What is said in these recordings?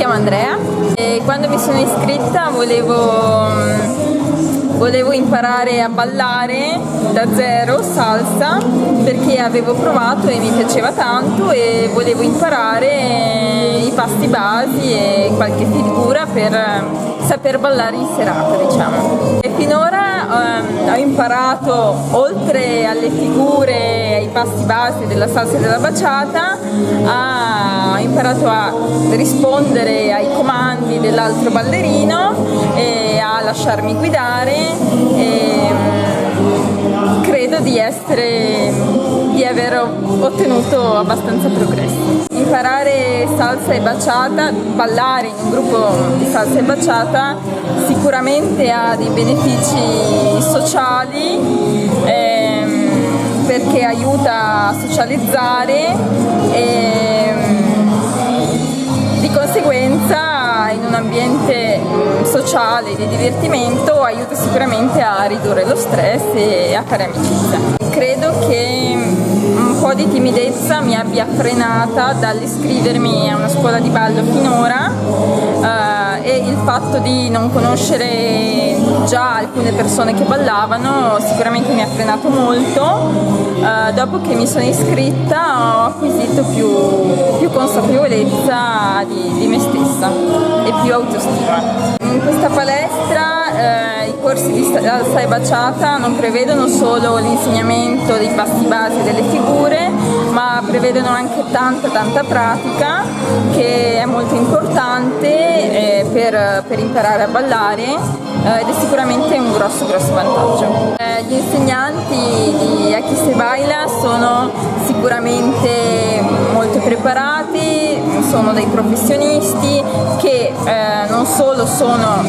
chiamo Andrea e quando mi sono iscritta volevo imparare a ballare da zero salsa perché avevo provato e mi piaceva tanto e volevo imparare i passi basi e qualche figura per saper ballare in serata, diciamo. E finora ho imparato, oltre alle figure e ai passi basi della salsa e della bachata, ho imparato a rispondere ai comandi dell'altro ballerino e a lasciarmi guidare e credo di aver ottenuto abbastanza progresso. Imparare salsa e bachata, ballare in un gruppo di salsa e bachata sicuramente ha dei benefici sociali perché aiuta a socializzare e di conseguenza in un ambiente sociale di divertimento aiuta sicuramente a ridurre lo stress e a fare amicizia. Credo che un po' di timidezza mi abbia frenata dall'iscrivermi a una scuola di ballo finora e il fatto di non conoscere già alcune persone che ballavano sicuramente mi ha frenato molto. Dopo che mi sono iscritta ho acquisito più consapevolezza di me stessa e più autostima. In questa palestra i corsi di salsa e bachata non prevedono solo l'insegnamento dei passi base e delle figure, ma prevedono anche tanta pratica che è molto importante per imparare a ballare ed è sicuramente un grosso vantaggio. Gli insegnanti di Aquí se baila sono sicuramente molto preparati, sono dei professionisti che non solo sono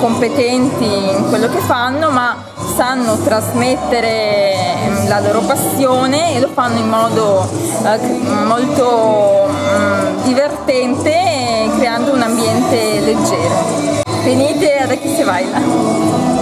competenti in quello che fanno, ma sanno trasmettere la loro passione e lo fanno in modo molto divertente, creando un ambiente leggero. Venite ad Aquí se baila!